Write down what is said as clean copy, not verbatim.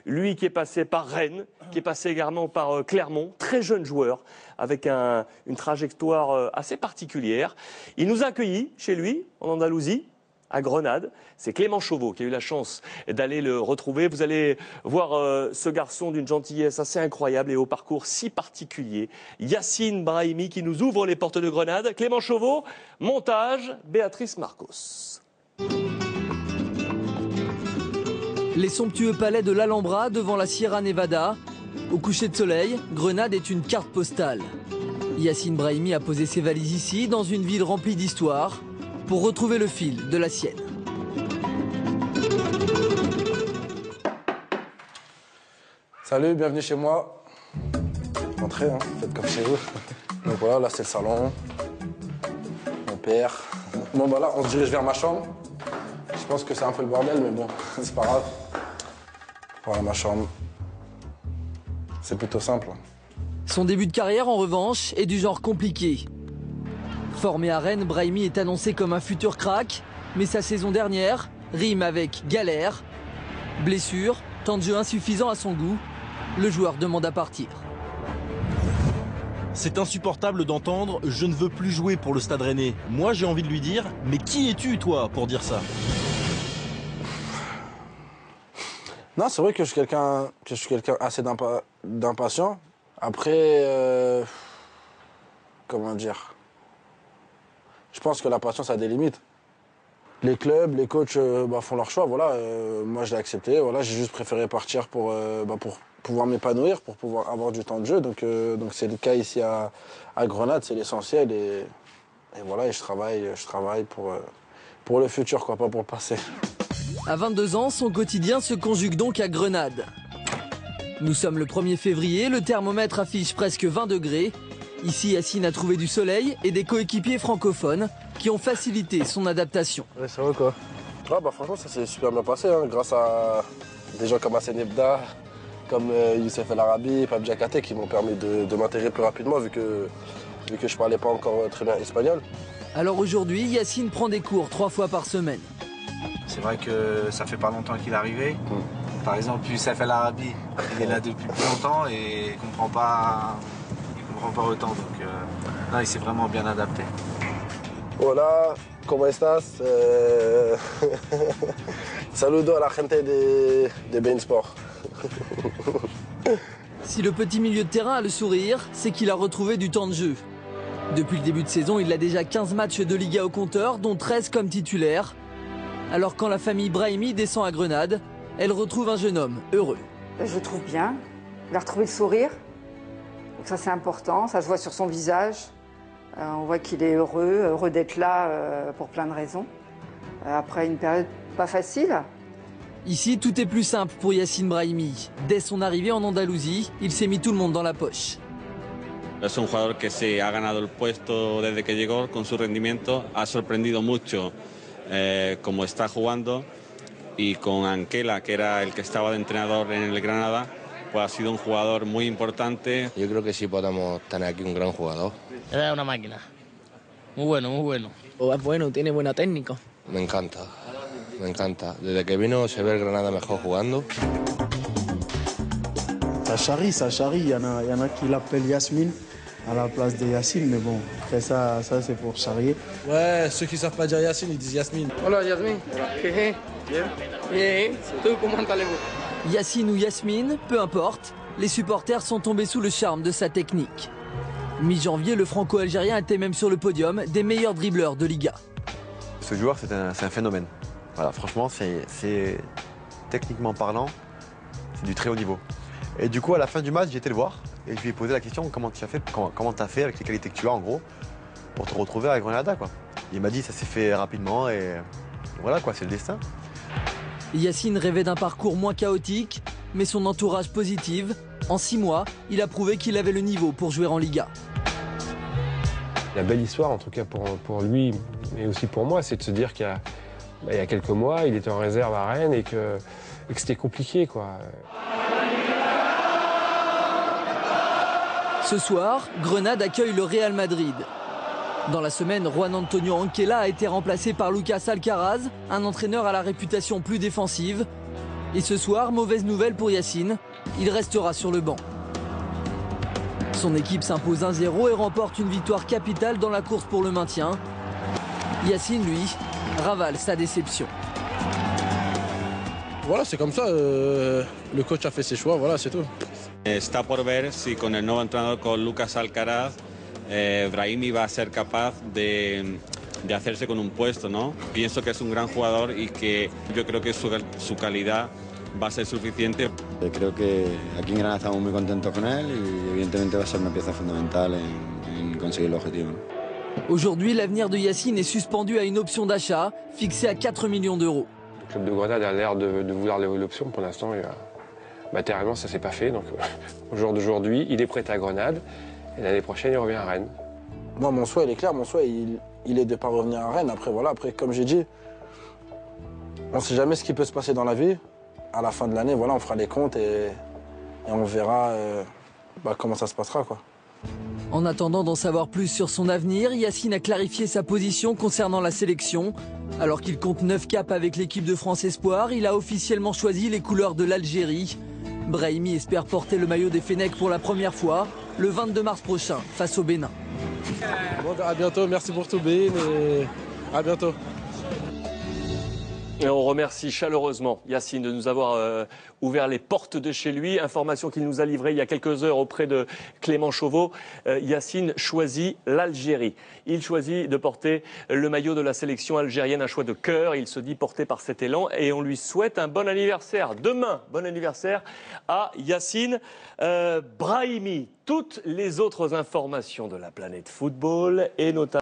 Lui qui est passé par Rennes, qui est passé également par Clermont, très jeune joueur, avec une trajectoire assez particulière. Il nous a accueillis chez lui, en Andalousie, à Grenade. C'est Clément Chauveau qui a eu la chance d'aller le retrouver. Vous allez voir ce garçon d'une gentillesse assez incroyable et au parcours si particulier. Yacine Brahimi qui nous ouvre les portes de Grenade. Clément Chauveau, montage, Béatrice Marcos. Les somptueux palais de l'Alhambra devant la Sierra Nevada. Au coucher de soleil, Grenade est une carte postale. Yacine Brahimi a posé ses valises ici, dans une ville remplie d'histoire, pour retrouver le fil de la sienne. Salut, bienvenue chez moi. Entrez, hein, faites comme chez vous. Donc voilà, là c'est le salon. Mon père. Bon bah là, on se dirige vers ma chambre. Je pense que c'est un peu le bordel, mais bon, c'est pas grave. Voilà ma chambre. C'est plutôt simple. Son début de carrière, en revanche, est du genre compliqué. Formé à Rennes, Brahimi est annoncé comme un futur crack, mais sa saison dernière rime avec galère, blessure, temps de jeu insuffisant à son goût. Le joueur demande à partir. C'est insupportable d'entendre « je ne veux plus jouer pour le Stade Rennais ». Moi, j'ai envie de lui dire « mais qui es-tu, toi, pour dire ça ?» Non, c'est vrai que je suis quelqu'un assez d'impatient. Après, comment dire, je pense que la patience a des limites. Les clubs, les coachs font leur choix. Voilà, moi, je l'ai accepté. Voilà, j'ai juste préféré partir pour pouvoir m'épanouir, pour pouvoir avoir du temps de jeu. Donc c'est le cas ici à Grenade, c'est l'essentiel. Et voilà, et je travaille pour le futur, quoi, pas pour le passé. À 22 ans, son quotidien se conjugue donc à Grenade. Nous sommes le 1er février, le thermomètre affiche presque 20 degrés. Ici, Yacine a trouvé du soleil et des coéquipiers francophones qui ont facilité son adaptation. Ouais, c'est vrai quoi. Ah, franchement, ça s'est super bien passé, hein, grâce à des gens comme Hassan Ebda, comme Youssef El Arabi, Pape Diakate qui m'ont permis de m'intégrer plus rapidement vu que je parlais pas encore très bien espagnol. Alors aujourd'hui, Yacine prend des cours 3 fois par semaine. C'est vrai que ça fait pas longtemps qu'il est arrivé. Par exemple, Youssef El Arabi, il est là depuis plus longtemps et il comprend pas autant. Donc non, il s'est vraiment bien adapté. Hola, ¿cómo estás? Saludo a la gente de Bein Sport. Si le petit milieu de terrain a le sourire, c'est qu'il a retrouvé du temps de jeu. Depuis le début de saison, il a déjà 15 matchs de Liga au compteur, dont 13 comme titulaire. Alors quand la famille Brahimi descend à Grenade, elle retrouve un jeune homme heureux. Je le trouve bien. Il a retrouvé le sourire. Donc ça c'est important, ça se voit sur son visage. On voit qu'il est heureux d'être là pour plein de raisons. Après une période pas facile. Ici, tout est plus simple pour Yacine Brahimi. Dès son arrivée en Andalousie, il s'est mis tout le monde dans la poche. Es un jugador que se ha ganado el puesto desde que llegó con su rendimiento. Ha sorprendido mucho como está jugando. Y con Anquela, que era el que estaba de entrenador en el Granada, pues ha sido un jugador muy importante. Yo creo que sí podemos tener aquí un gran jugador. Era una máquina. Muy bueno, muy bueno. Es bueno, tiene buena técnica. Me encanta, me encanta. Desde que vino se ve el Granada mejor jugando. Ça charrie. Il y en a qui l'appellent Yasmine à la place de Yacine, mais bon, après ça c'est pour charrier. Ouais, ceux qui savent pas dire Yacine, ils disent Yasmine. Hola Yasmine. Bien. Bien. Tout comment allez-vous? Yacine ou Yasmine, peu importe, les supporters sont tombés sous le charme de sa technique. Mi-janvier, le franco-algérien était même sur le podium des meilleurs dribbleurs de Liga. Ce joueur, c'est un phénomène. Voilà, franchement, c'est techniquement parlant, c'est du très haut niveau. Et du coup, à la fin du match, j'ai été le voir et je lui ai posé la question comment tu as fait avec les qualités que tu as en gros pour te retrouver à Grenada, quoi. Il m'a dit ça s'est fait rapidement et voilà quoi, c'est le destin. Yacine rêvait d'un parcours moins chaotique, mais son entourage positif. En 6 mois, il a prouvé qu'il avait le niveau pour jouer en Liga. La belle histoire, en tout cas pour lui, mais aussi pour moi, c'est de se dire qu'il y a quelques mois, il était en réserve à Rennes et que c'était compliqué, quoi. Ce soir, Grenade accueille le Real Madrid. Dans la semaine, Juan Antonio Anquela a été remplacé par Lucas Alcaraz, un entraîneur à la réputation plus défensive. Et ce soir, mauvaise nouvelle pour Yacine, il restera sur le banc. Son équipe s'impose 1-0 et remporte une victoire capitale dans la course pour le maintien. Yacine, lui, ravale sa déception. Voilà, c'est comme ça. Le coach a fait ses choix, voilà, c'est tout. Está por ver si con el nuevo entrenador, con Lucas Alcaraz, Brahimi va a ser capaz de hacerse con un puesto, ¿no? Pienso que es un gran jugador y que yo creo que su calidad va a ser suficiente. Creo que aquí en Granada estamos muy contentos con él y evidentemente va a ser una pieza fundamental en conseguir el objetivo. Aujourd'hui, l'avenir de Yacine est suspendu à une option d'achat fixée à 4 millions d'euros. Le club de Grenade a l'air de vouloir l'option. Pour l'instant, matériellement, ça ne s'est pas fait. Donc, au jour d'aujourd'hui, il est prêt à Grenade et l'année prochaine, il revient à Rennes. Moi, mon souhait, il est clair. Mon souhait, il est de ne pas revenir à Rennes. Après, voilà, comme j'ai dit, on ne sait jamais ce qui peut se passer dans la vie. À la fin de l'année, voilà, on fera les comptes et on verra comment ça se passera, quoi. En attendant d'en savoir plus sur son avenir, Yacine a clarifié sa position concernant la sélection. Alors qu'il compte 9 caps avec l'équipe de France Espoir, il a officiellement choisi les couleurs de l'Algérie. Brahimi espère porter le maillot des Fennecs pour la première fois, le 22 mars prochain, face au Bénin. Bon, à bientôt, merci pour tout, Ben, et à bientôt. Et on remercie chaleureusement Yacine de nous avoir ouvert les portes de chez lui. Information qu'il nous a livrée il y a quelques heures auprès de Clément Chauveau. Yacine choisit l'Algérie. Il choisit de porter le maillot de la sélection algérienne, un choix de cœur. Il se dit porté par cet élan et on lui souhaite un bon anniversaire. Demain, bon anniversaire à Yacine Brahimi. Toutes les autres informations de la planète football et notamment